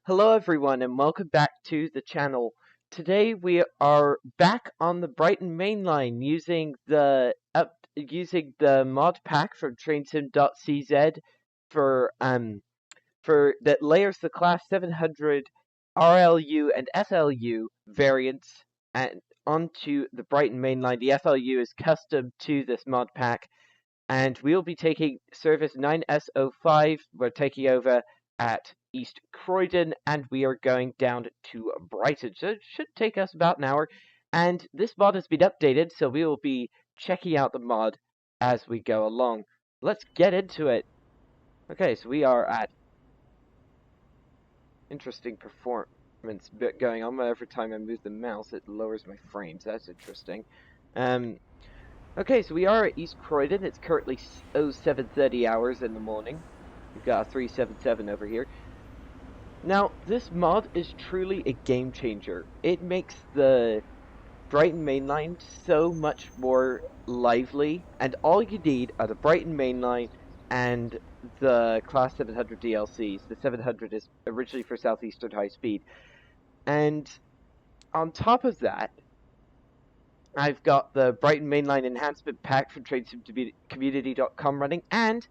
Hello everyone and welcome back to the channel. Today we are back on the Brighton Mainline using the mod pack from trainsim.cz for that layers the class 700 RLU and FLU variants and onto the Brighton Mainline. The FLU is custom to this mod pack, and we'll be taking service 9S05. We're taking over at East Croydon, and we are going down to Brighton. So it should take us about an hour. And this mod has been updated, so we will be checking out the mod as we go along. Let's get into it. Okay, so we are at interesting performance bit going on. Every time I move the mouse, it lowers my frames. That's interesting. Okay, so we are at East Croydon. It's currently 0730 hours in the morning. We've got a 377 over here. Now, this mod is truly a game changer. It makes the Brighton Mainline so much more lively, and all you need are the Brighton Mainline and the Class 700 DLCs. The 700 is originally for Southeastern High Speed. And on top of that, I've got the Brighton Mainline Enhancement Pack from TradeSimCommunity.com running, and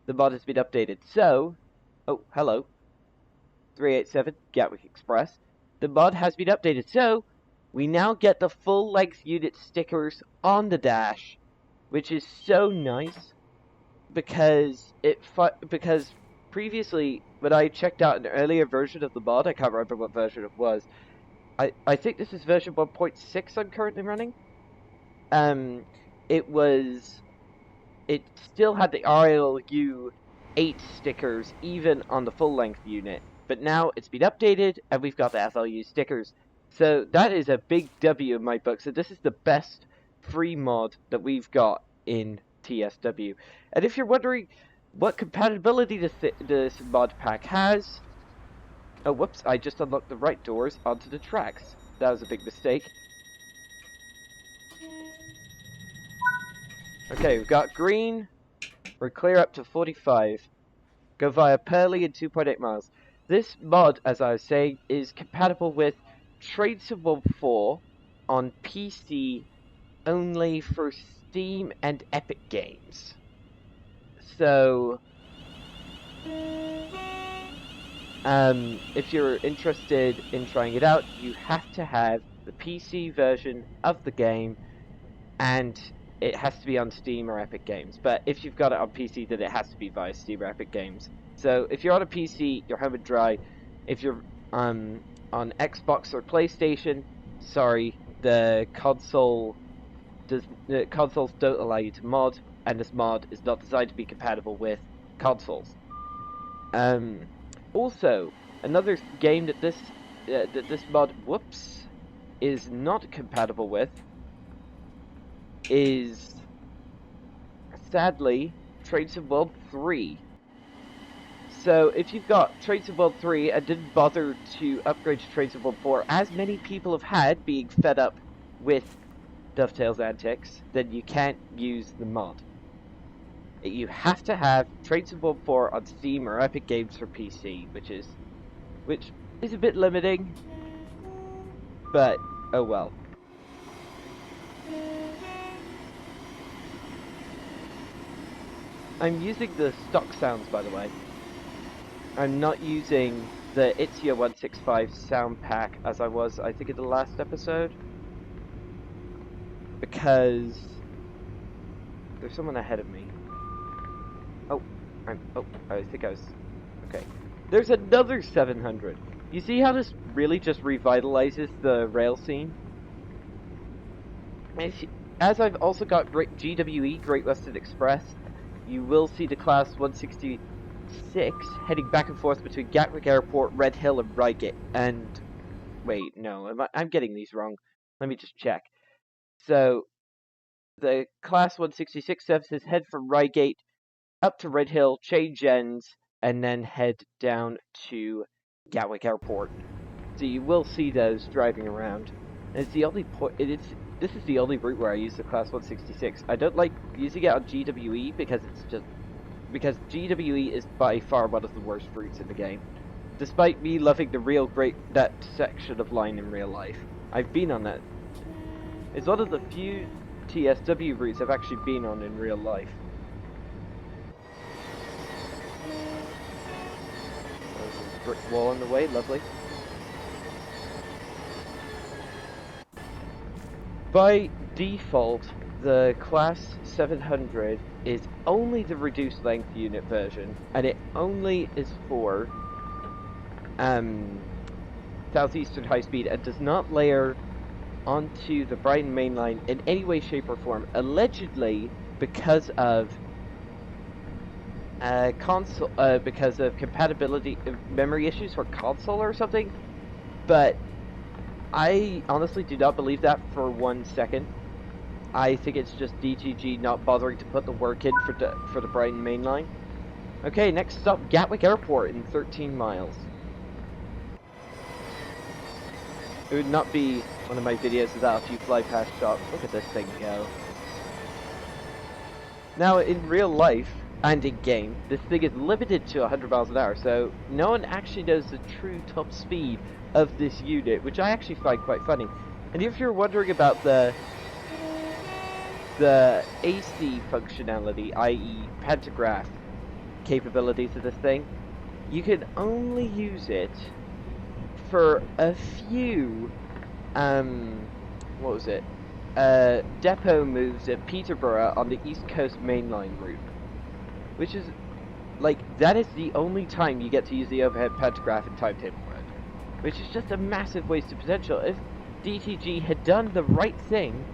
the mod has been updated. So, oh, hello, 387 Gatwick Express. The mod has been updated, so we now get the full-length unit stickers on the dash, which is so nice because previously when I checked out an earlier version of the mod, I can't remember what version it was. I think this is version 1.6 I'm currently running. It still had the RLU 8 stickers even on the full-length unit, but now it's been updated and we've got the FLU stickers. So that is a big W in my book. So this is the best free mod that we've got in TSW. And if you're wondering what compatibility this mod pack has, oh whoops, I just unlocked the right doors onto the tracks. That was a big mistake. Okay, we've got green. We're clear up to 45. Go via Purley in 2.8 miles. This mod, as I was saying, is compatible with TradeSim 4 on PC only for Steam and Epic Games. So, if you're interested in trying it out, you have to have the PC version of the game, and it has to be on Steam or Epic Games. But if you've got it on PC, then it has to be via Steam or Epic Games. So if you're on a PC, you're home and dry. If you're on Xbox or PlayStation, sorry, the consoles don't allow you to mod, and this mod is not designed to be compatible with consoles. Also, another game that this mod, is not compatible with is, sadly, TradeSim World 3. So if you've got TradeSim World 3 and didn't bother to upgrade to TradeSim World 4, as many people have had being fed up with Dovetail's antics, then you can't use the mod. You have to have TradeSim World 4 on Steam or Epic Games for PC, which is a bit limiting, but oh well. I'm using the stock sounds, by the way. I'm not using the Itzia 165 sound pack as I was, I think, in the last episode, because there's someone ahead of me. I think I was... Okay. There's another 700. You see how this really just revitalizes the rail scene? As I've also got GWE, Great Western Express, you will see the Class 166 heading back and forth between Gatwick Airport, Red Hill, and Reigate. And... wait, no, I'm getting these wrong. Let me just check. So, the Class 166 services head from Reigate up to Red Hill, change ends, and then head down to Gatwick Airport. So you will see those driving around. And it's the only this is the only route where I use the Class 166. I don't like using it on GWE because GWE is by far one of the worst routes in the game. despite me loving that section of line in real life. I've been on that. It's one of the few TSW routes I've actually been on in real life. There's a brick wall in the way, lovely. By default, the Class 700 is only the reduced length unit version, and it only is for Southeastern High Speed and does not layer onto the Brighton Mainline in any way, shape, or form, allegedly because of compatibility memory issues for console or something. But I honestly do not believe that for 1 second. I think it's just DTG not bothering to put the work in for the Brighton Mainline. Okay, next stop, Gatwick Airport in 13 miles. It would not be one of my videos without a few fly past shots. Look at this thing go. Now, in real life and in game, this thing is limited to 100 miles an hour, so no one actually knows the true top speed of this unit, which I actually find quite funny. And if you're wondering about the AC functionality, i.e. pantograph capabilities of this thing, you can only use it for a few, what was it, depot moves at Peterborough on the East Coast Mainline route. Which is, like, that is the only time you get to use the overhead pantograph in timetable mode. Which is just a massive waste of potential. If DTG had done the right thing,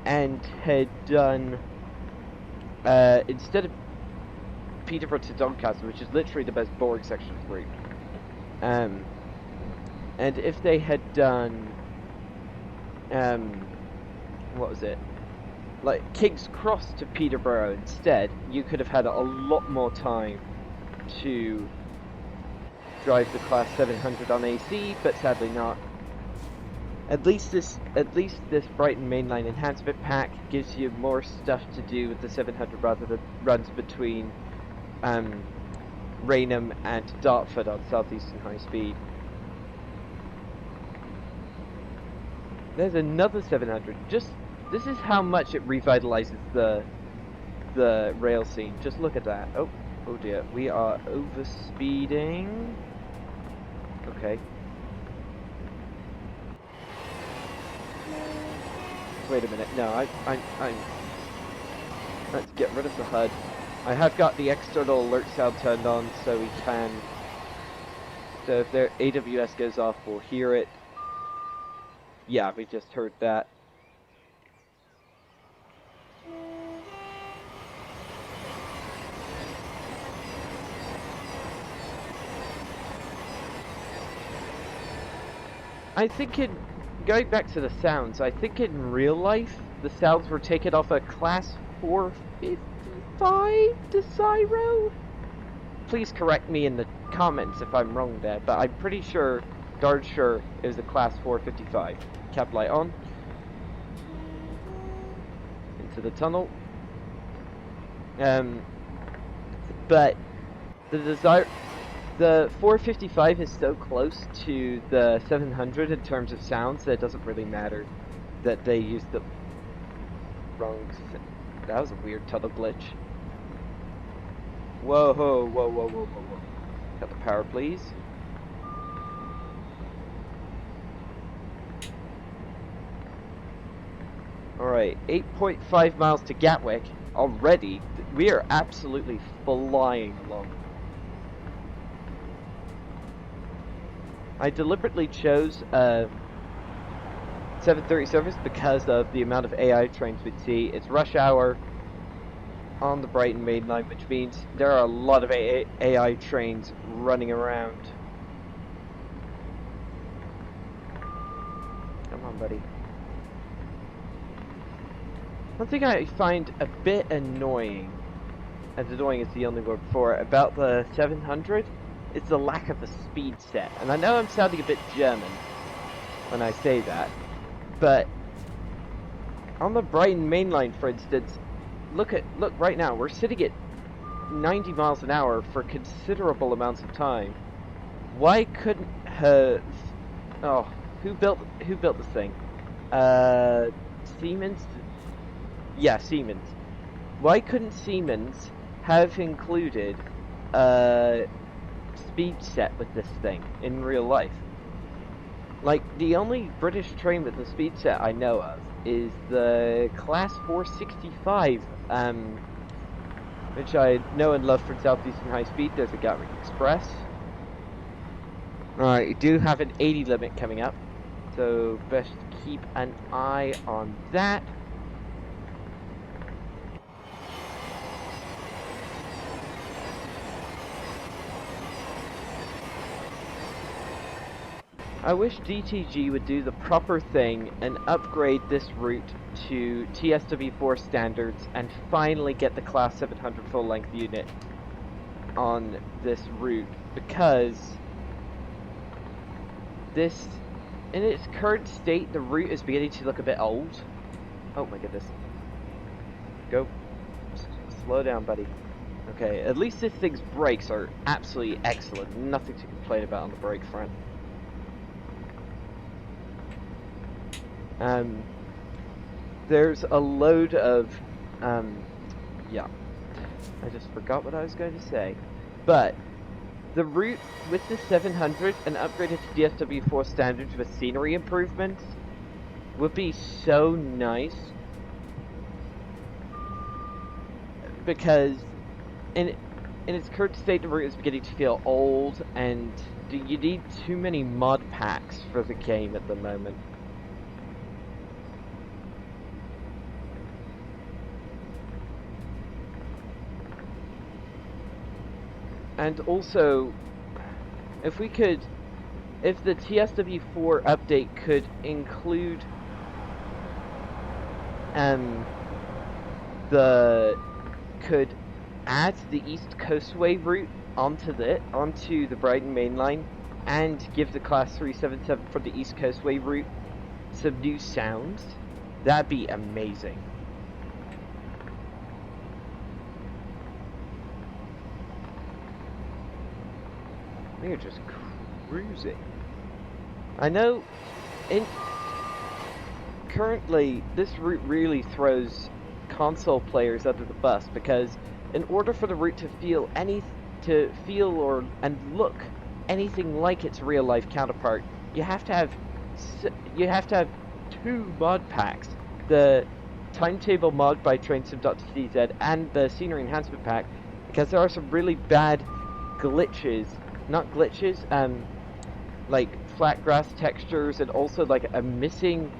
and had done, instead of Peterborough to Doncaster, which is literally the most boring section of the route, and if they had done, what was it? Like King's Cross to Peterborough instead, you could have had a lot more time to drive the Class 700 on AC, but sadly not. At least this Brighton Mainline enhancement pack gives you more stuff to do with the 700 rather than runs between Rainham and Dartford on Southeastern High Speed. There's another 700. This is how much it revitalizes the rail scene. Just look at that. Oh dear, we are overspeeding. Okay. Wait a minute. No, I'm. Let's get rid of the HUD. I have got the external alert sound turned on, so we can. So if their AWS goes off, we'll hear it. Yeah, we just heard that. I think going back to the sounds, I think in real life, the sounds were taken off a Class 455 Desiro? Please correct me in the comments if I'm wrong there, but I'm pretty sure, darn sure, it was a Class 455. Cap light on. Into the tunnel. But the 455 is so close to the 700 in terms of sounds that it doesn't really matter that they used the wrong. That was a weird tunnel glitch. Whoa, whoa, whoa, whoa, whoa, whoa. Got the power, please. Alright, 8.5 miles to Gatwick. Already, we are absolutely flying along. I deliberately chose 7:30 service because of the amount of AI trains we'd see. It's rush hour on the Brighton Mainline, which means there are a lot of AI trains running around. Come on, buddy. One thing I find a bit annoying, and annoying is the only word for it, about the 700 is the lack of a speed set. And I know I'm sounding a bit German when I say that, but on the Brighton Mainline, for instance, look right now, we're sitting at 90 miles an hour for considerable amounts of time. Why couldn't her... Oh, who built this thing? Siemens? Yeah, Siemens. Why couldn't Siemens have included a speed set with this thing in real life? Like, the only British train with a speed set I know of is the Class 465, which I know and love for Southeastern High Speed. There's a Gatwick Express. Alright, you do have an 80 limit coming up, so best keep an eye on that. I wish DTG would do the proper thing and upgrade this route to TSW4 standards and finally get the Class 700 full-length unit on this route, because this, in its current state, the route is beginning to look a bit old. Oh my goodness. Go. Slow down, buddy. Okay, at least this thing's brakes are absolutely excellent. Nothing to complain about on the brake front. There's a load of, yeah, I just forgot what I was going to say, but the route with the 700 and upgraded to DSW4 standards with scenery improvements would be so nice, because in its current state, the route is beginning to feel old, and you need too many mod packs for the game at the moment. And also, if the TSW4 update could include could add the East Coastway route onto the Brighton Mainline, and give the Class 377 for the East Coastway route some new sounds, that'd be amazing. We're just cruising. I know, currently, this route really throws console players under the bus, because in order for the route to feel and look anything like its real life counterpart, you have to have two mod packs: the timetable mod by TrainSim.cz and the scenery enhancement pack, because there are some really bad glitches. Not glitches, like flat grass textures, and also like a missing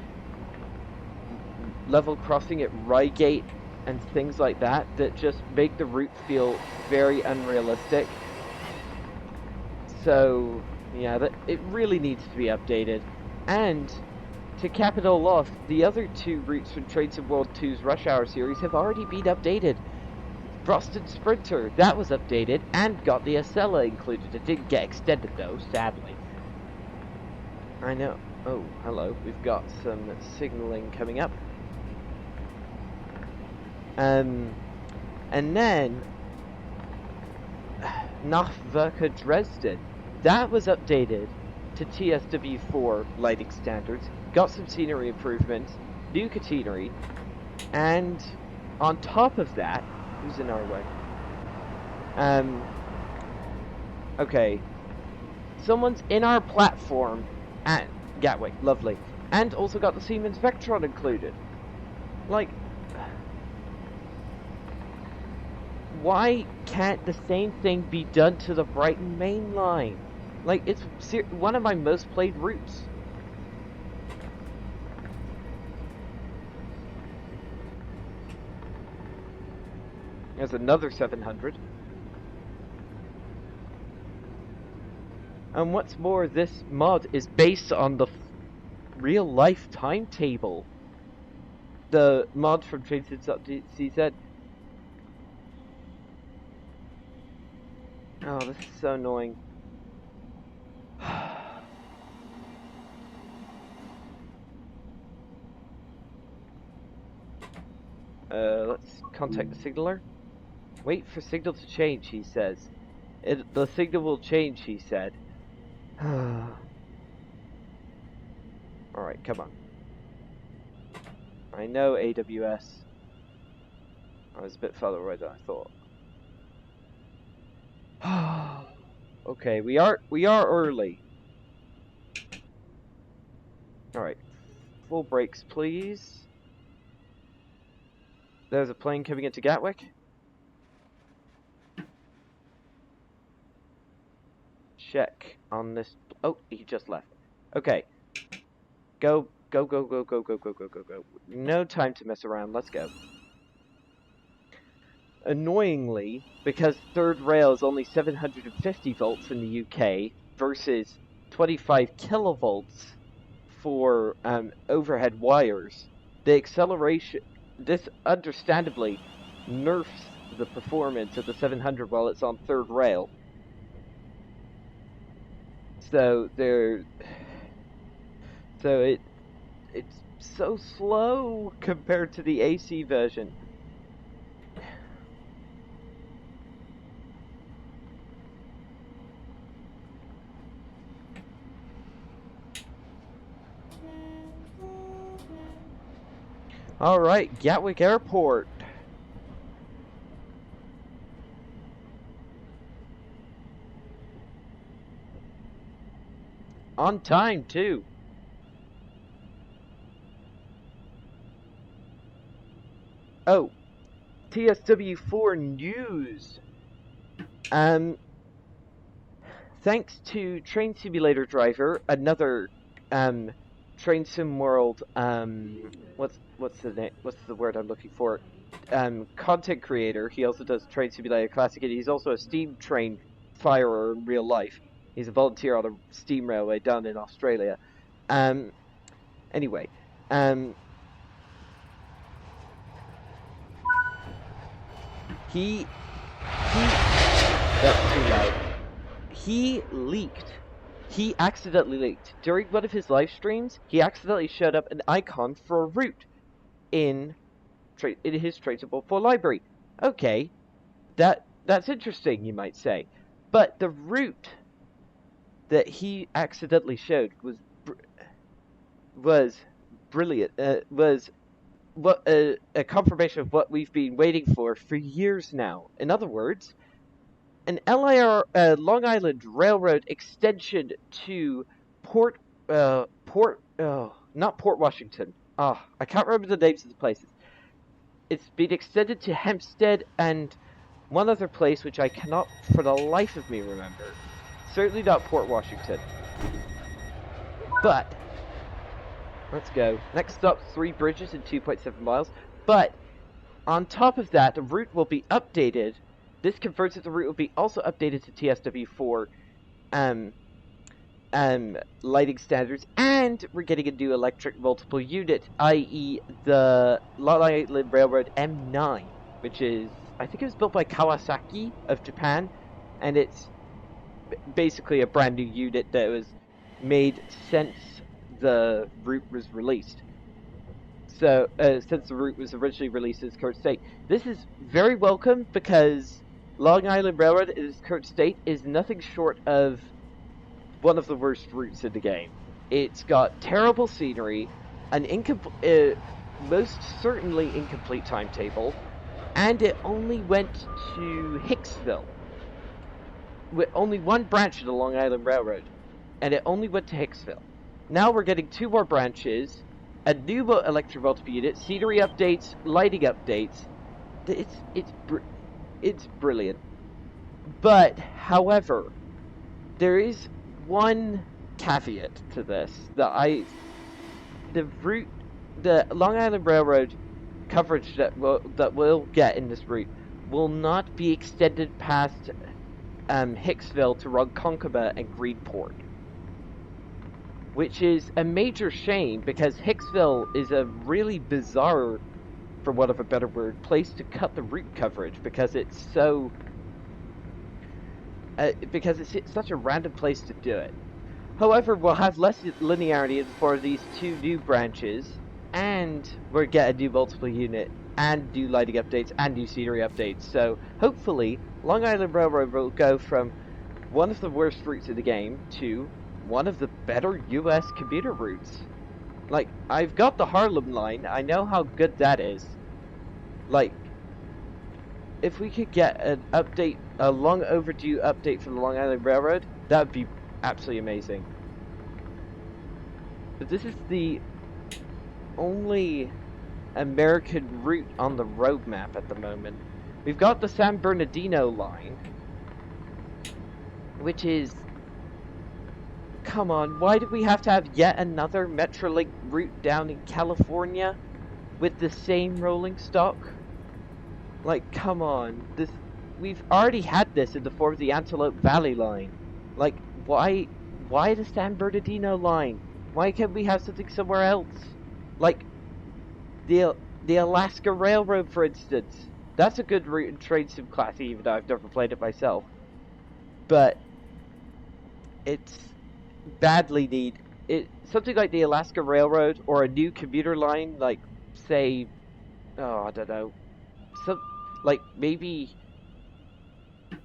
level crossing at Reigate and things like that just make the route feel very unrealistic. So yeah, it really needs to be updated. And to cap it all off, the other two routes from TrainSim World 2's Rush Hour series have already been updated. Frosted Sprinter, that was updated and got the Acela included. It didn't get extended though, sadly. I know. Oh, hello. We've got some signaling coming up. And then Nachwerke Dresden, that was updated to TSW4 lighting standards. Got some scenery improvements, new catenary, and on top of that, who's in our way? Okay. Someone's in our platform at Gatwick, lovely. And also got the Siemens Vectron included. Like, why can't the same thing be done to the Brighton Mainline? Like, it's one of my most played routes. There's another 700. And what's more, this mod is based on the real life timetable. The mod from TrainSim.cz. Oh, this is so annoying. Let's contact the signaler. Wait for signal to change, he says. The signal will change, he said. Alright, come on. I know AWS. I was a bit further away than I thought. Okay, we are early. Alright. Full brakes, please. There's a plane coming into Gatwick. Check on this. Oh, he just left. Okay. Go. No time to mess around. Let's go. Annoyingly, because third rail is only 750 volts in the UK versus 25 kilovolts for overhead wires, the acceleration, this understandably nerfs the performance of the 700 while it's on third rail. So it's so slow compared to the AC version. Alright, Gatwick Airport. On time, too. Oh, TSW4 news. Thanks to Train Simulator Driver, another Train Sim World what's the name? What's the word I'm looking for? Content creator. He also does Train Simulator Classic, and he's also a steam train firer in real life. He's a volunteer on a steam railway down in Australia. Anyway, he that's too loud. He accidentally leaked. During one of his live streams, he accidentally showed up an icon for a route in his Traceable 4 library. Okay, that's interesting, you might say. But the route that he accidentally showed was brilliant. Was a confirmation of what we've been waiting for years now. In other words, an Long Island Railroad extension to not Port Washington. I can't remember the names of the places. It's been extended to Hempstead and one other place which I cannot for the life of me remember. Certainly not Port Washington. But let's go. Next stop, 3 bridges in 2.7 miles. But on top of that, the route will be updated. This confirms that the route will be also updated to TSW4 lighting standards, and we're getting a new electric multiple unit, i.e. the Long Island Railroad M9, which is, I think it was built by Kawasaki of Japan, and it's basically a brand new unit that was made since the route was released. So, since the route was originally released in its current state. This is very welcome because Long Island Railroad in its current state is nothing short of one of the worst routes in the game. It's got terrible scenery, an most certainly incomplete timetable, and it only went to Hicksville. With only one branch of the Long Island Railroad, and it only went to Hicksville. Now we're getting 2 more branches, a new electric multiple unit, scenery updates, lighting updates. It's brilliant. But, however, there is one caveat to this that the Long Island Railroad coverage that we'll get in this route will not be extended past Hicksville to Ronkonkoma and Greenport, which is a major shame because Hicksville is a really bizarre, for want of a better word, place to cut the route coverage because it's so because it's such a random place to do it. However, we'll have less linearity in the form of these 2 new branches, and we'll get a new multiple unit, and new lighting updates, and new scenery updates. So, hopefully, Long Island Railroad will go from one of the worst routes in the game to one of the better US commuter routes. Like, I've got the Harlem line, I know how good that is. Like, if we could get an update, a long overdue update for the Long Island Railroad, that would be absolutely amazing. But this is the only American route on the roadmap at the moment. We've got the San Bernardino line, which is... Come on, why do we have to have yet another Metrolink route down in California with the same rolling stock? Like, come on, we've already had this in the form of the Antelope Valley line. Like, why the San Bernardino line? Why can't we have something somewhere else? Like, the Alaska Railroad, for instance. That's a good route in Train Sim Classic, even though I've never played it myself. But it's badly need something like the Alaska Railroad or a new commuter line, like say, oh, I don't know, like maybe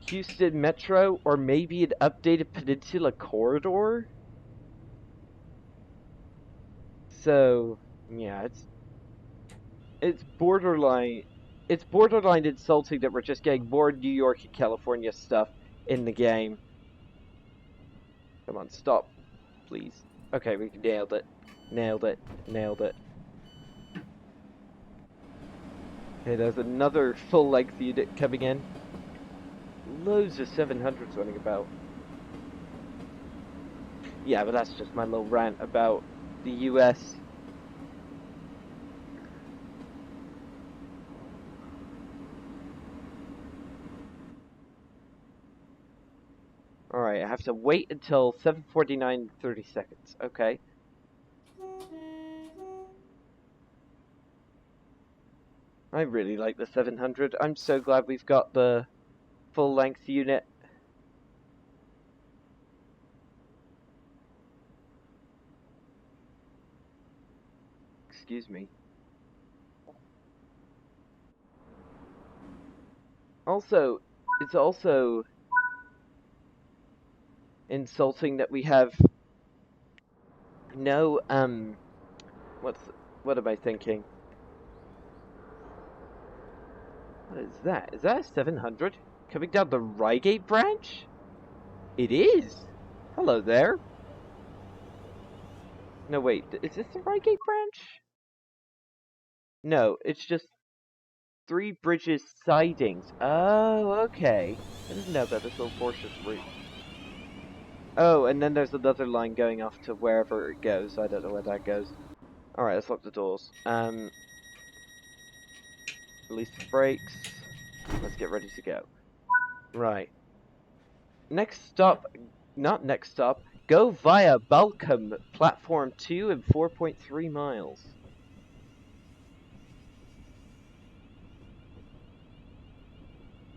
Houston Metro or maybe an updated Peninsula Corridor. So yeah, it's borderline. It's borderline insulting that we're just getting more New York and California stuff in the game. Come on, stop, please. Okay, we nailed it. Nailed it. Nailed it. Okay, there's another full-length unit coming in. Loads of 700s running about. Yeah, but that's just my little rant about the US. Alright, I have to wait until 7:49 30 seconds. Okay. I really like the 700. I'm so glad we've got the full-length unit. Excuse me. Also, it's also insulting that we have no, what am I thinking? What is that? Is that a 700? Coming down the Reigate branch? It is! Hello there. No, wait, is this the Reigate branch? No, it's just Three Bridges sidings. Oh, okay. I didn't know about this little portion route. Oh, and then there's another line going off to wherever it goes. I don't know where that goes. Alright, let's lock the doors. Release the brakes. Let's get ready to go. Right. Next stop, not next stop, go via Balcombe, platform 2 and 4.3 miles.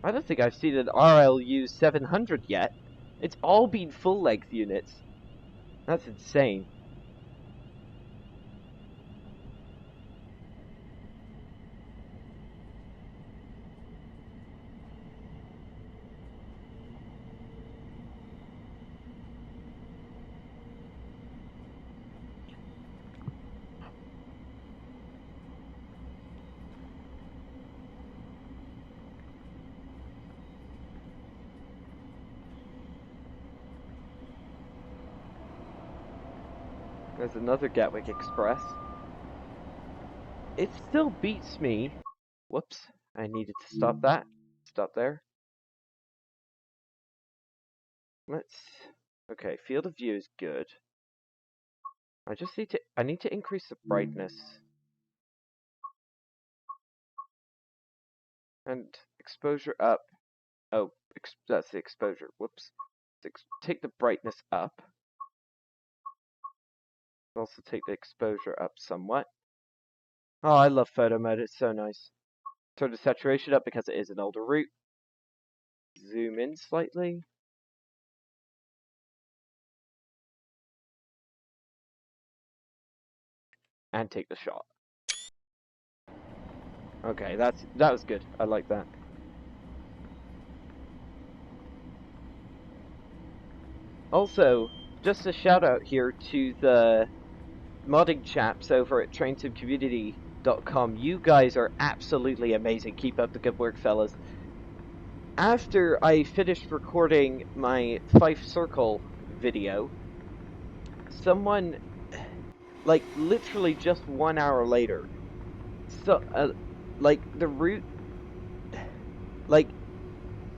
I don't think I've seen an RLU 700 yet. It's all been full-length units. That's insane. There's another Gatwick Express. It still beats me. Whoops, I needed to stop that. Stop there. Okay, field of view is good. I need to increase the brightness. And exposure up. Oh, that's the exposure. Whoops. Take the brightness up. Also take the exposure up somewhat. Oh, I love photo mode. It's so nice. Turn the saturation up because it is an older route. Zoom in slightly. And take the shot. Okay, that was good. I like that. Also, just a shout out here to the modding chaps over at trainsimcommunity.com. You guys are absolutely amazing. Keep up the good work, fellas. After I finished recording my Fife Circle video, someone, like, literally just 1 hour later, so, like, the route, like,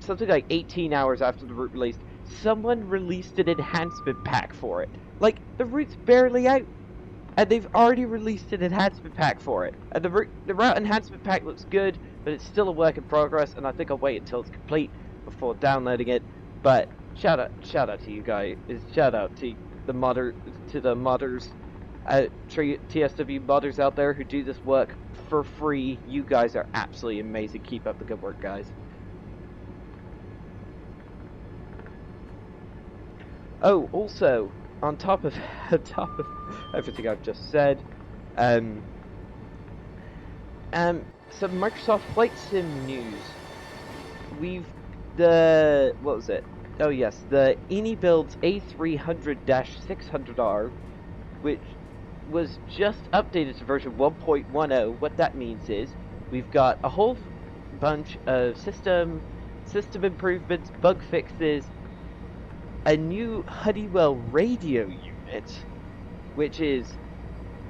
something like 18 hours after the route released, someone released an enhancement pack for it. Like, the route's barely out, and they've already released an enhancement pack for it. And the route enhancement pack looks good, but it's still a work in progress, and I think I'll wait until it's complete before downloading it. But shout out to you guys. Shout out to the modders, TSW modders out there who do this work for free. You guys are absolutely amazing. Keep up the good work, guys. Oh, also, on top of everything I've just said, some Microsoft Flight Sim news. What was it? Oh yes, the AnyBuilds A300-600R, which was just updated to version 1.10. What that means is, we've got a whole bunch of system improvements, bug fixes, a new Honeywell radio unit, which is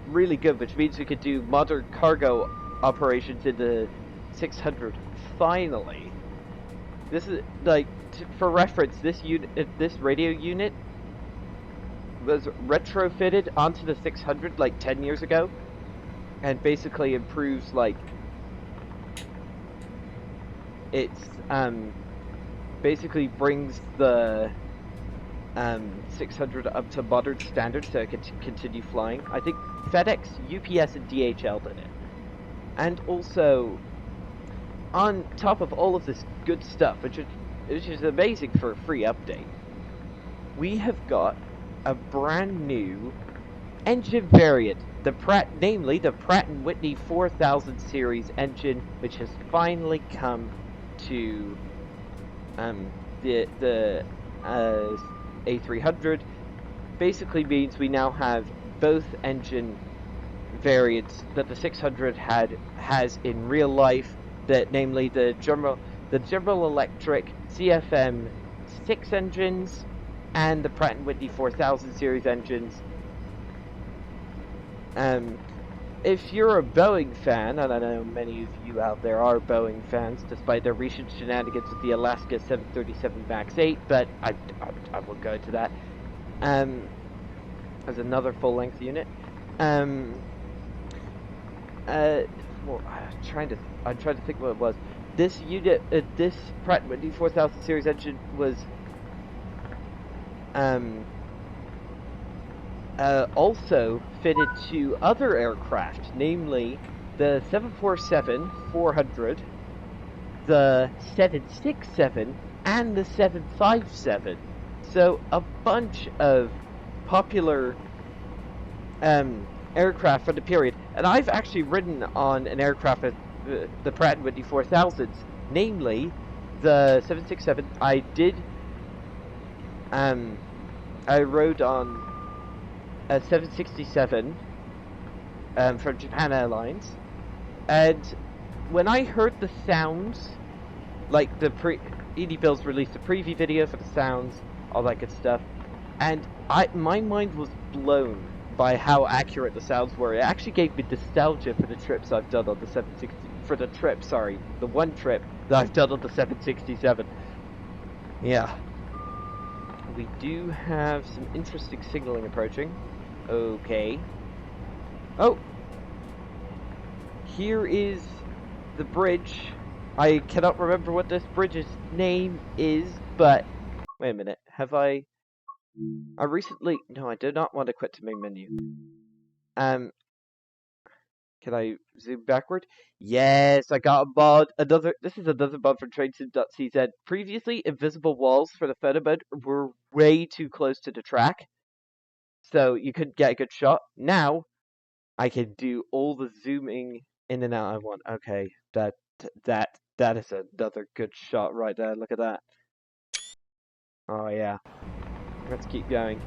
really good, which means we could do modern cargo operations in the 600 finally. This is, like, for reference, this radio unit was retrofitted onto the 600 like 10 years ago, and basically improves, like, it's basically brings the 600 up to modern standards so it can continue flying. I think FedEx, UPS, and DHL did it. And also, on top of all of this good stuff, which is amazing for a free update, we have got a brand new engine variant, namely the Pratt & Whitney 4000 series engine, which has finally come to the A300. Basically means we now have both engine variants that the 600 has in real life, that namely the General Electric CFM 6 engines and the Pratt & Whitney 4000 series engines. If you're a Boeing fan, and I know many of you out there are Boeing fans, despite their recent shenanigans with the Alaska 737 MAX 8, but I won't go into that. As another full-length unit. Well, I'm trying to think what it was. This unit, this Pratt & Whitney 4000 series engine was also fitted to other aircraft, namely the 747-400, the 767, and the 757. So a bunch of popular aircraft from the period. And I've actually ridden on an aircraft at the Pratt & Whitney 4000s, namely the 767. I rode on a 767 from Japan Airlines, and when I heard the sounds, like AnyBuilds released a preview video for the sounds, all that good stuff, and my mind was blown by how accurate the sounds were. It actually gave me nostalgia for the trips I've done on the 760. The one trip that I've done on the 767. Yeah. We do have some interesting signaling approaching. Okay. Oh! Here is the bridge. I cannot remember what this bridge's name is, but... Wait a minute. Have I recently... No, I do not want to quit the main menu. Can I zoom backward? Yes, I got a mod. This is another mod from trainsim.cz. Previously, invisible walls for the photo mode were way too close to the track, so you couldn't get a good shot. Now, I can do all the zooming in and out I want. Okay, that is another good shot right there. Look at that. Oh yeah. Let's keep going.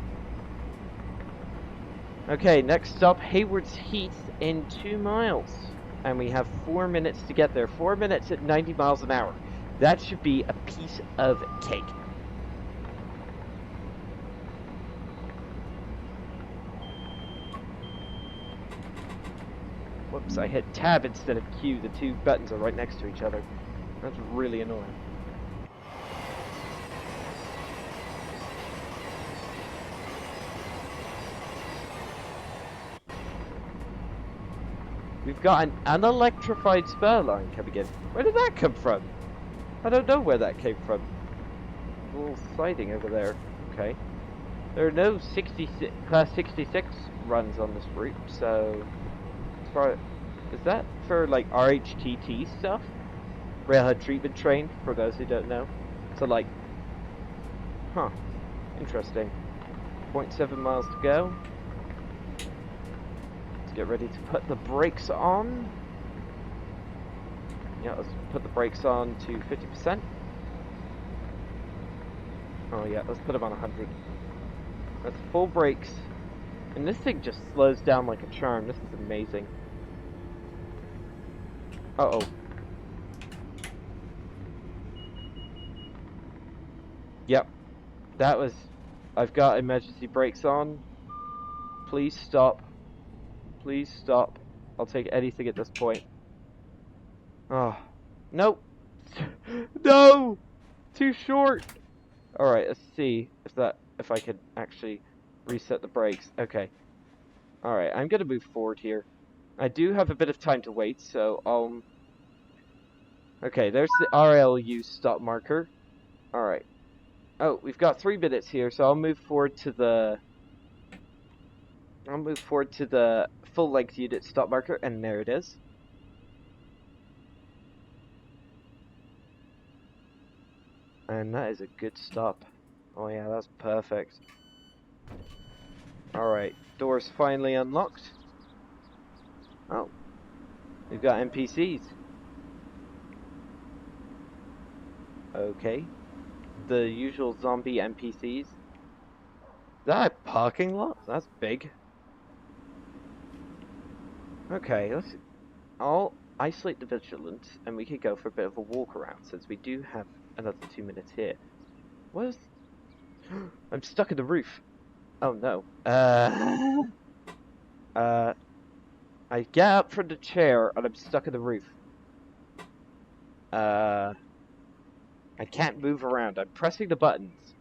Okay, next stop, Hayward's Heath in 2 miles. And we have 4 minutes to get there. 4 minutes at 90 miles an hour. That should be a piece of cake. Whoops, I hit tab instead of Q. The two buttons are right next to each other. That's really annoying. We've got an unelectrified spur line coming in. Where did that come from? I don't know where that came from. A little siding over there. Okay. There are no class 66 runs on this route, so... Is that for, like, RHTT stuff? Railhead Treatment Train, for those who don't know. So, like... Huh. Interesting. 0.7 miles to go. Let's get ready to put the brakes on. Yeah, let's put the brakes on to 50%. Oh yeah, let's put them on 100. That's full brakes. And this thing just slows down like a charm. This is amazing. Uh-oh. Yep. That was... I've got emergency brakes on. Please stop. Please stop. I'll take anything at this point. Oh. Nope. No! Too short! Alright, let's see if I can actually reset the brakes. Okay. Alright, I'm gonna move forward here. I do have a bit of time to wait, so okay, there's the RLU stop marker. Alright. Oh, we've got 3 minutes here, so I'll move forward to the full length unit stop marker, and there it is. And that is a good stop. Oh yeah, that's perfect. Alright, doors finally unlocked. Oh, we've got NPCs. Okay. The usual zombie NPCs. Is that a parking lot? That's big. Okay, I'll isolate the vigilance, and we could go for a bit of a walk around, since we do have another 2 minutes here. What is... I'm stuck in the roof. Oh no. I get up from the chair, and I'm stuck in the roof. I can't move around. I'm pressing the buttons.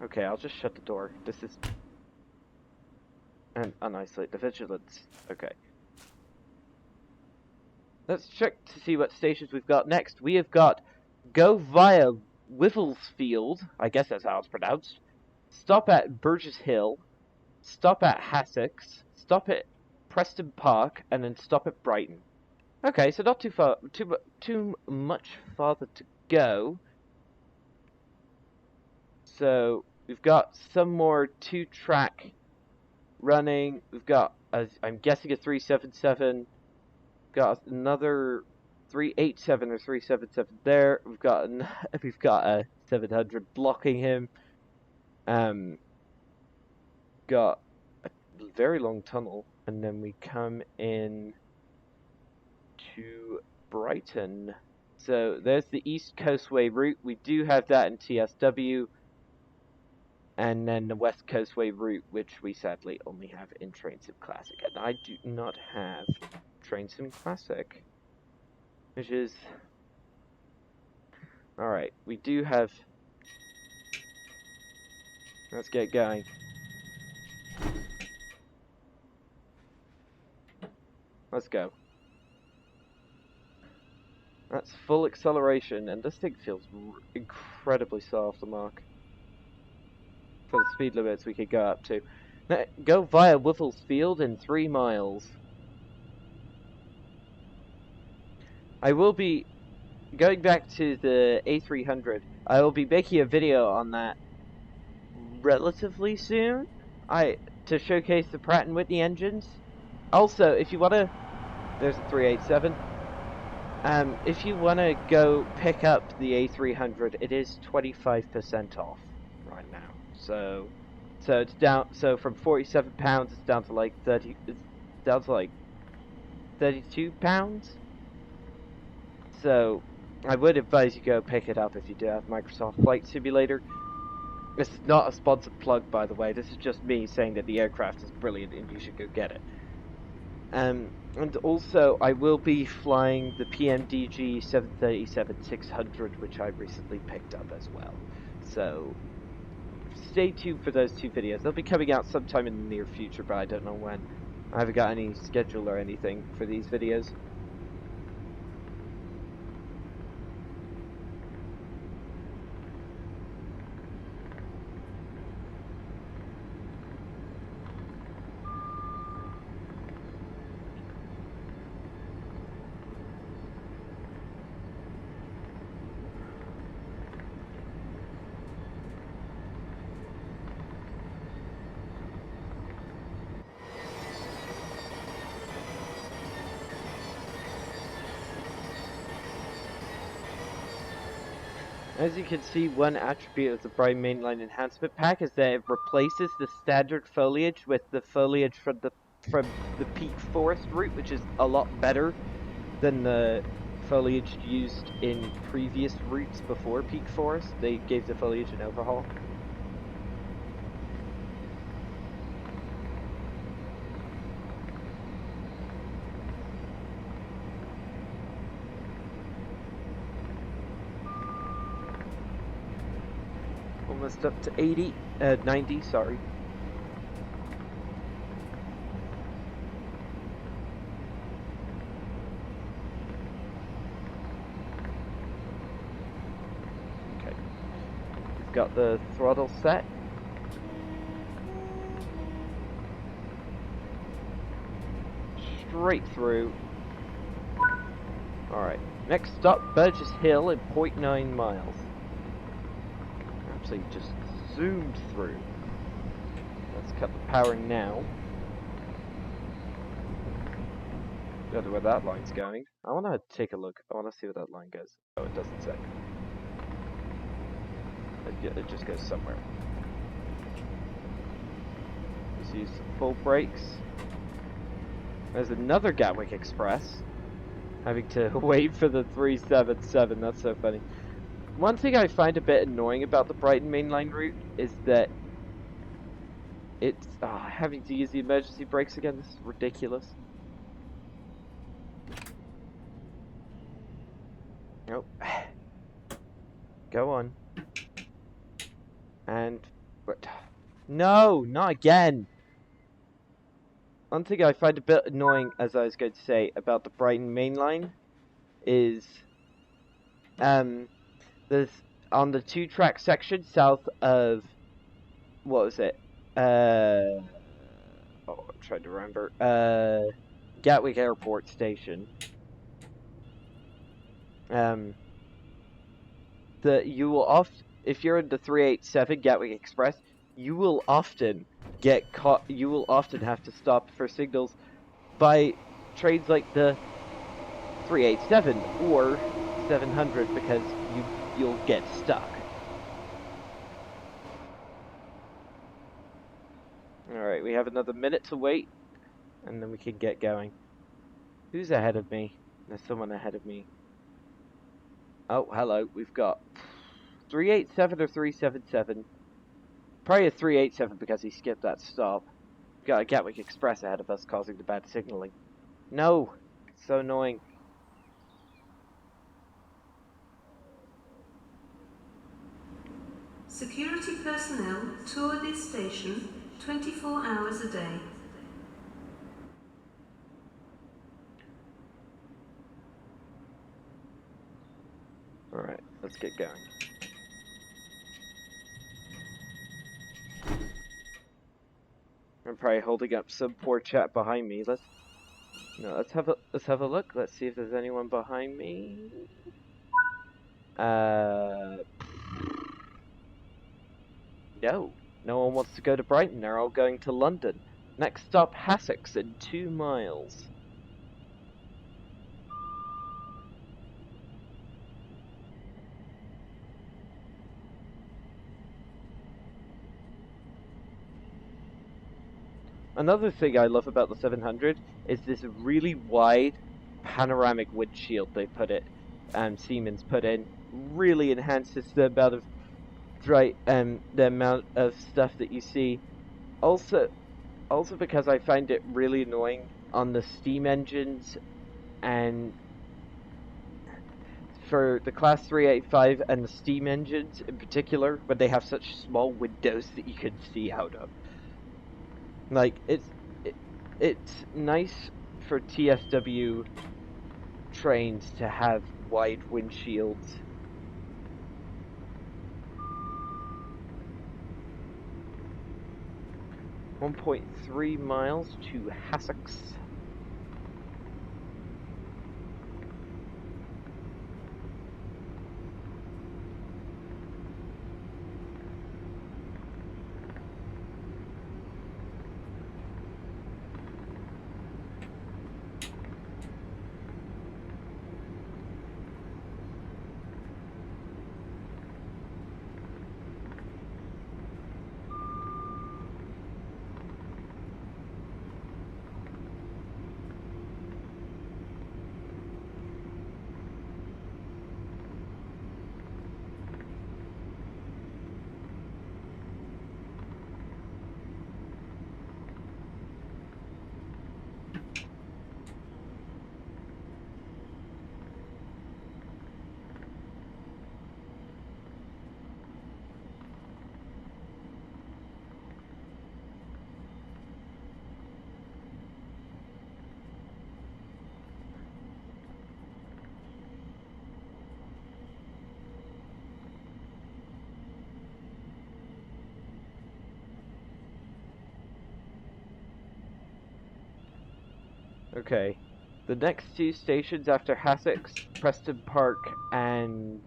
Okay, I'll just shut the door. This is... And unisolate the vigilance. Okay. Let's check to see what stations we've got next. We have got go via Wivelsfield. I guess that's how it's pronounced. Stop at Burgess Hill. Stop at Hassocks. Stop at Preston Park. And then stop at Brighton. Okay, so not too far, too much farther to go. So we've got some more 2-track running. We've got, I'm guessing, a 377. Got another 387 or 377 there. We've got a 700 blocking him. Got a very long tunnel, and then we come in to Brighton. So there's the East Coastway route. We do have that in TSW. And then the West Coastway route, which we sadly only have in Train Sim Classic. And I do not have Train Sim Classic. Which is... Alright, we do have... Let's get going. Let's go. That's full acceleration, and this thing feels incredibly slow off the mark. For the speed limits we could go up to. Now, go via Wivelsfield in 3 miles. I will be going back to the A300. I will be making a video on that relatively soon. To showcase the Pratt & Whitney engines. Also, if you wanna, there's a 387. If you wanna go pick up the A300, it is 25% off right now. So, So it's down. So from 47 pounds, it's down to like 30. It's down to like 32 pounds. So I would advise you go pick it up if you do have Microsoft Flight Simulator. This is not a sponsored plug, by the way. This is just me saying that the aircraft is brilliant and you should go get it. And also, I will be flying the PMDG 737-600, which I recently picked up as well. So stay tuned for those 2 videos. They'll be coming out sometime in the near future, but I don't know when. I haven't got any schedule or anything for these videos. As you can see, one attribute of the Brighton Mainline Enhancement Pack is that it replaces the standard foliage with the foliage from the Peak Forest route, which is a lot better than the foliage used in previous routes before Peak Forest. They gave the foliage an overhaul. Almost up to 90, sorry. Okay. We've got the throttle set. Straight through. Alright. Next stop, Burgess Hill in 0.9 miles. Actually just zoomed through. Let's cut the power now. Don't know where that line's going. I want to take a look. I want to see where that line goes. Oh, it doesn't say. It just goes somewhere. Let's use full brakes. There's another Gatwick Express. Having to wait for the 377. That's so funny. One thing I find a bit annoying about the Brighton Mainline route is that it's having to use the emergency brakes again. This is ridiculous. Nope. Go on. And what? No, not again. One thing I find a bit annoying, as I was going to say, about the Brighton Mainline is there's on the 2-track section south of what was it? I'm trying to remember. Gatwick Airport Station. You will if you're in the 387 Gatwick Express, you will often get caught. You will often have to stop for signals by trains like the 387 or 700 because you'll get stuck. Alright, we have another minute to wait, and then we can get going. Who's ahead of me? There's someone ahead of me. Oh, hello. We've got 387 or 377. Probably a 387 because he skipped that stop. We've got a Gatwick Express ahead of us causing the bad signaling. No! It's so annoying. Security personnel tour this station 24 hours a day. Alright, let's get going. I'm probably holding up some poor chap behind me. Let's have a look. Let's see if there's anyone behind me. No one wants to go to Brighton. They're all going to London. Next stop, Hassocks in 2 miles. Another thing I love about the 700 is this really wide panoramic windshield they put it, Siemens put in. Really enhances the amount of the amount of stuff that you see. Also, because I find it really annoying on the steam engines and for the Class 385 and the steam engines in particular, when they have such small windows that you can see out of. Like, it's nice for TSW trains to have wide windshields. .3 miles to Hassocks. Okay. The next two stations after Hassocks, Preston Park and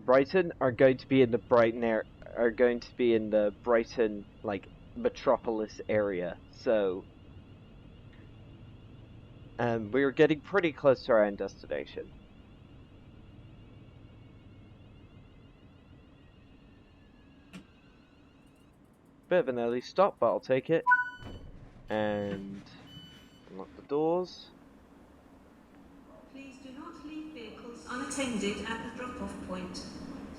Brighton are going to be in the Brighton like metropolis area. So we're getting pretty close to our end destination. Bit of an early stop, but I'll take it. And unlock the doors. Please do not leave vehicles unattended at the drop-off point.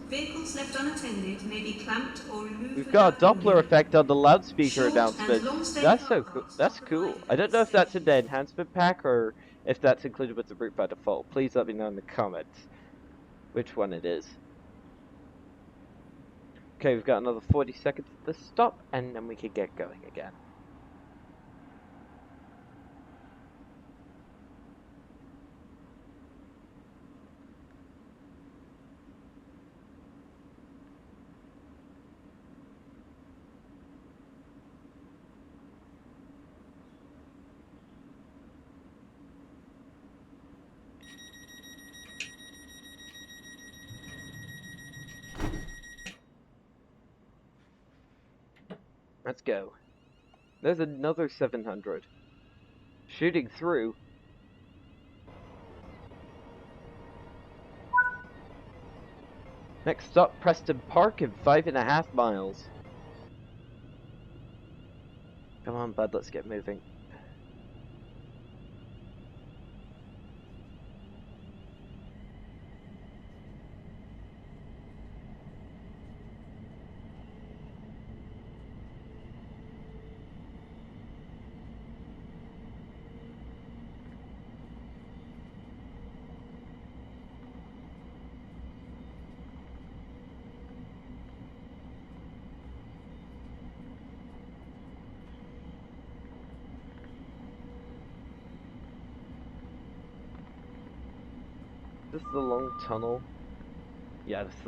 Vehicles left unattended may be clamped or removed. We've got a Doppler effect on the loudspeaker Short announcement. and long-stay That's so cool. carparks That's are cool. provided I don't at know this if that's in the station. enhancement pack or if that's included with the route by default. Please let me know in the comments which one it is. Okay, we've got another 40 seconds at this stop, and then we can get going again. Let's go. There's another 700. Shooting through. Next stop, Preston Park in 5.5 miles. Come on, bud, let's get moving. This is the long tunnel. Yeah, this is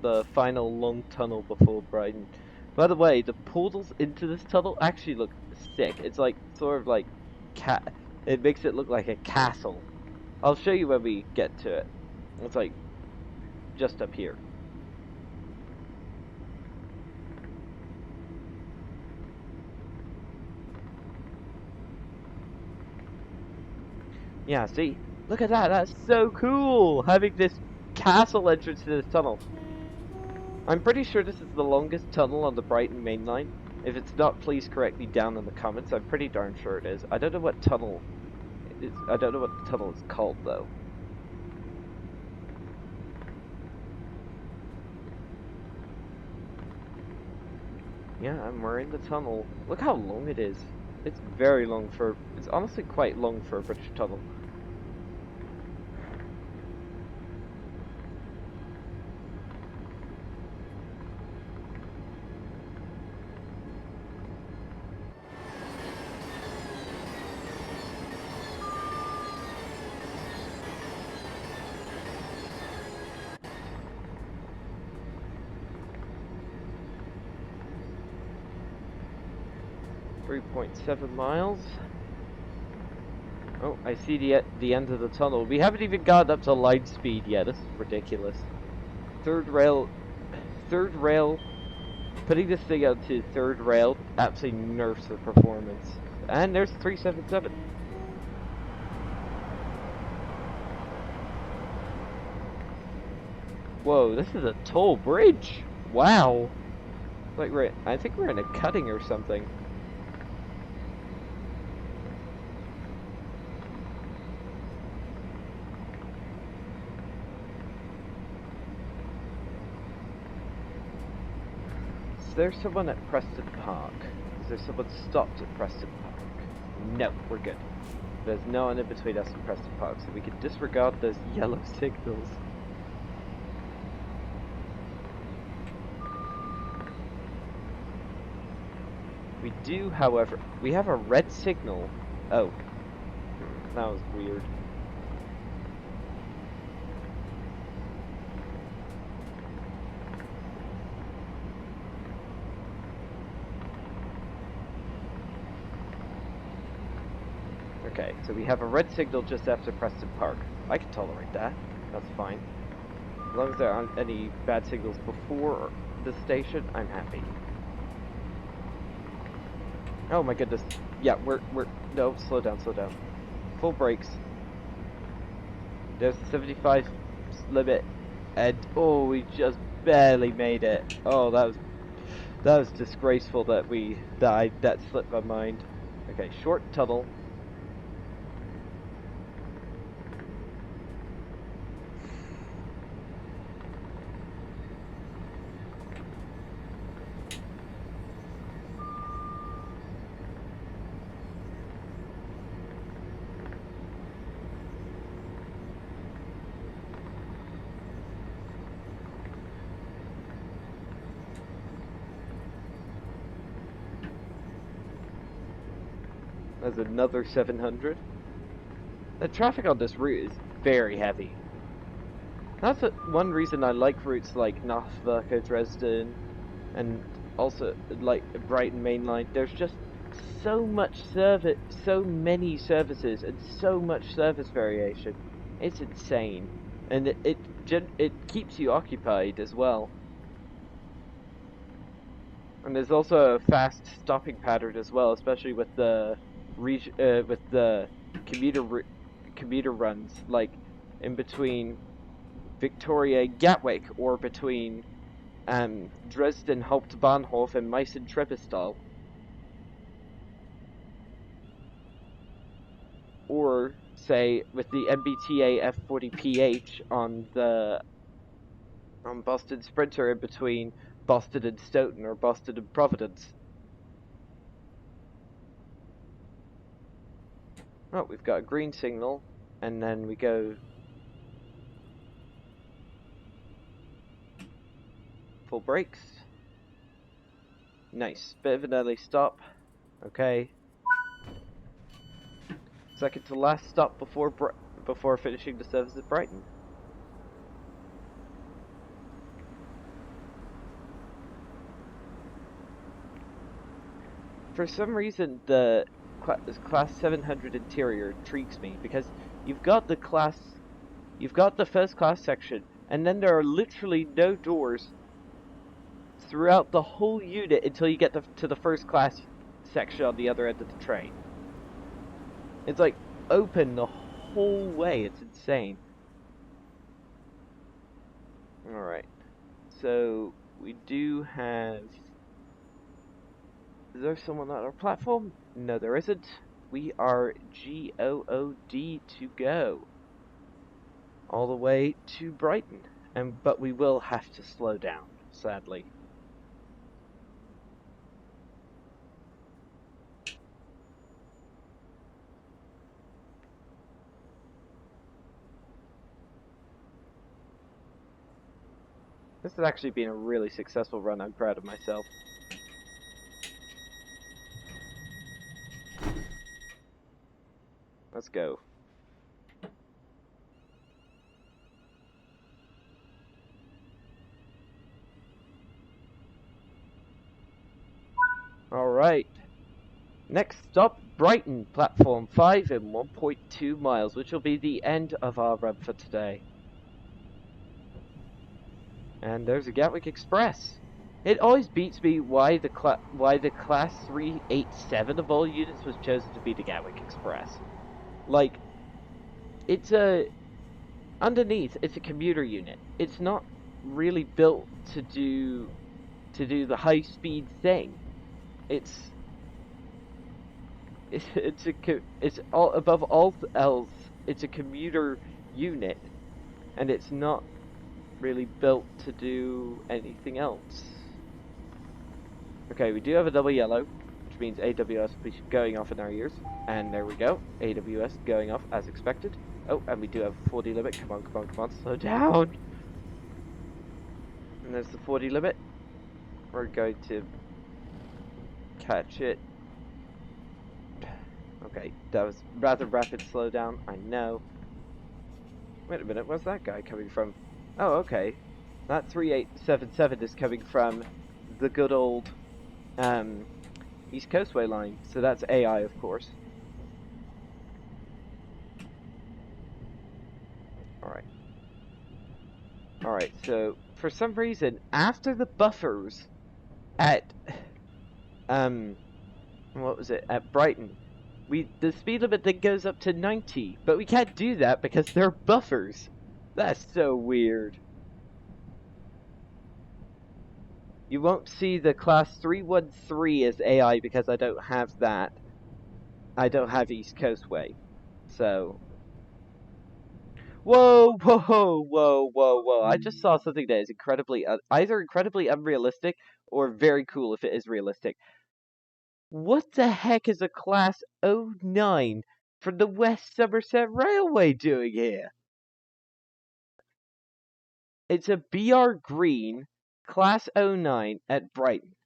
the final long tunnel before Brighton. By the way, the portals into this tunnel actually look sick. It's like sort of like it makes it look like a castle. I'll show you when we get to it. It's like just up here. Yeah, see? Look at that, that's so cool! Having this castle entrance to this tunnel. I'm pretty sure this is the longest tunnel on the Brighton Mainline. If it's not, please correct me down in the comments. I'm pretty darn sure it is. I don't know what tunnel I don't know what the tunnel is called though. Yeah, and we're in the tunnel. Look how long it is. It's very long for. It's honestly quite long for a British tunnel. .7 miles. Oh, I see the end of the tunnel. We haven't even gotten up to line speed yet. This is ridiculous. Third rail, putting this thing out to third rail absolutely nerfs the performance. And there's 377. Whoa, this is a toll bridge. Wow. Like I think we're in a cutting or something. Is there someone at Preston Park? Is there someone stopped at Preston Park? No, we're good. There's no one in between us and Preston Park, so we can disregard those yellow signals. We do, however, we have a red signal. Oh, that was weird. Okay, so we have a red signal just after Preston Park. I can tolerate that. That's fine. As long as there aren't any bad signals before the station, I'm happy. Oh my goodness. Yeah, no, slow down. Full brakes. There's the 75 limit, and oh, we just barely made it. Oh, that was disgraceful that that slipped my mind. Okay, short tunnel. There's another 700. The traffic on this route is very heavy. That's one reason I like routes like Norfolk, Dresden, and also like Brighton Mainline. There's just so much service, so many services, and so much service variation. It's insane, and it keeps you occupied as well. And there's also a fast stopping pattern as well, especially with the commuter runs, like in between Victoria Gatwick or between Dresden Hauptbahnhof and Meissen Treppistal, or say with the MBTA F40PH on Boston Sprinter in between Boston and Stoughton or Boston and Providence. Oh, we've got a green signal, and then we go full brakes. Nice. Bit of an early stop. Okay. Second to last stop before finishing the service at Brighton. For some reason, the Class 700 interior intrigues me because you've got the first class section, and then there are literally no doors throughout the whole unit until you get to the first class section on the other end of the train. It's like open the whole way. It's insane. Alright. So we do have... Is there someone on our platform? No, there isn't. We are GOOD to go. All the way to Brighton. But we will have to slow down, sadly. This has actually been a really successful run. I'm proud of myself. Let's go. Alright. Next stop, Brighton, platform 5 in 1.2 miles, which will be the end of our run for today. And there's a Gatwick Express. It always beats me why the class 387 of all units was chosen to be the Gatwick Express. Like, underneath it's a commuter unit. It's not really built to do the high speed thing. It's all above all else. It's a commuter unit, and it's not really built to do anything else. Okay, we do have a double yellow, which means AWS will be going off in our ears. And there we go, AWS going off as expected. Oh, and we do have a 40 limit. Come on, come on, come on, slow down. And there's the 40 limit. We're going to catch it. Okay, that was rather rapid slowdown, I know. Wait a minute, where's that guy coming from? Oh, okay. That 3877 is coming from the good old East Coastway line. So that's AI, of course. Alright. Alright, so for some reason, after the buffers at what was it? At Brighton, the speed limit then goes up to 90, but we can't do that because there are buffers. That's so weird. You won't see the class 313 as AI because I don't have that. I don't have East Coastway. So... Whoa, whoa, whoa, whoa, whoa. I just saw something that is either incredibly unrealistic or very cool if it is realistic. What the heck is a Class 09 from the West Somerset Railway doing here? It's a BR Green Class 09 at Brighton.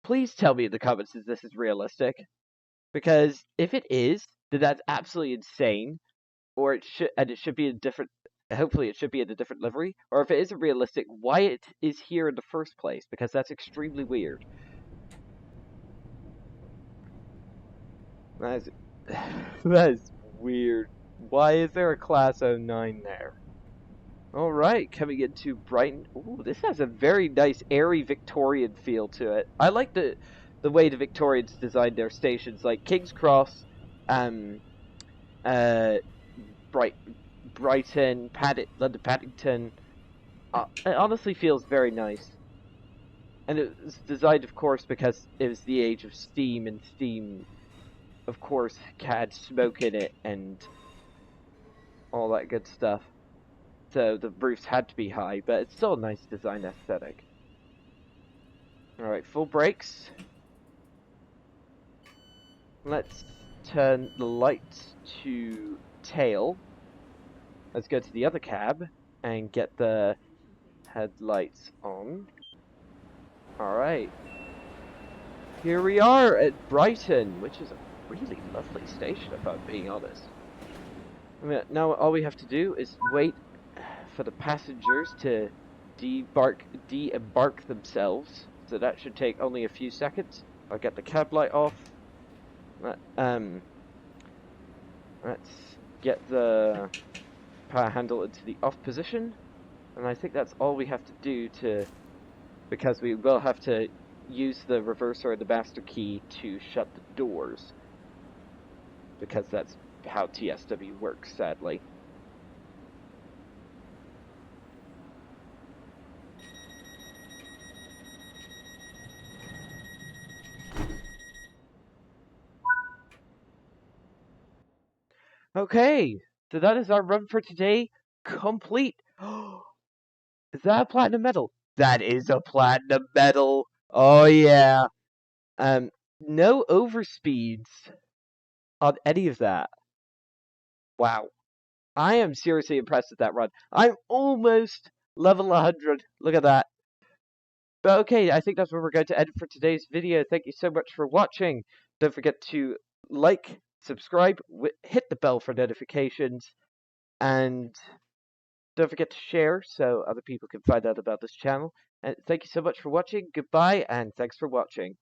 Please tell me in the comments if this is realistic. Because if it is, then that's absolutely insane. Or it should be a different, hopefully it should be in a different livery. Or if it isn't realistic, why it is here in the first place, because that's extremely weird. That is, that is weird. Why is there a Class 09 there? Alright, coming into Brighton. Ooh, this has a very nice, airy Victorian feel to it. I like the way the Victorians designed their stations, like King's Cross, Brighton, London Paddington. It honestly feels very nice. And it was designed, of course, because it was the age of steam, and steam, of course, had smoke in it and all that good stuff. So the roofs had to be high, but it's still a nice design aesthetic. Alright, full brakes. Let's turn the lights to tail. Let's go to the other cab and get the headlights on. Alright. Here we are at Brighton, which is a really lovely station if I'm being honest. Now all we have to do is wait for the passengers to de-embark themselves. So that should take only a few seconds. I'll get the cab light off. Let's get the power handle into the off position. And I think that's all we have to do because we will have to use the reverser and the master key to shut the doors. Because that's how TSW works, sadly. Okay, so that is our run for today complete. Is that a platinum medal? That is a platinum medal. Oh yeah. Um, no overspeeds on any of that. Wow. I am seriously impressed with that run. I'm almost level 100. Look at that. But okay, I think that's where we're going to end for today's video. Thank you so much for watching. Don't forget to like, subscribe, hit the bell for notifications, and don't forget to share so other people can find out about this channel. And thank you so much for watching. Goodbye, and thanks for watching.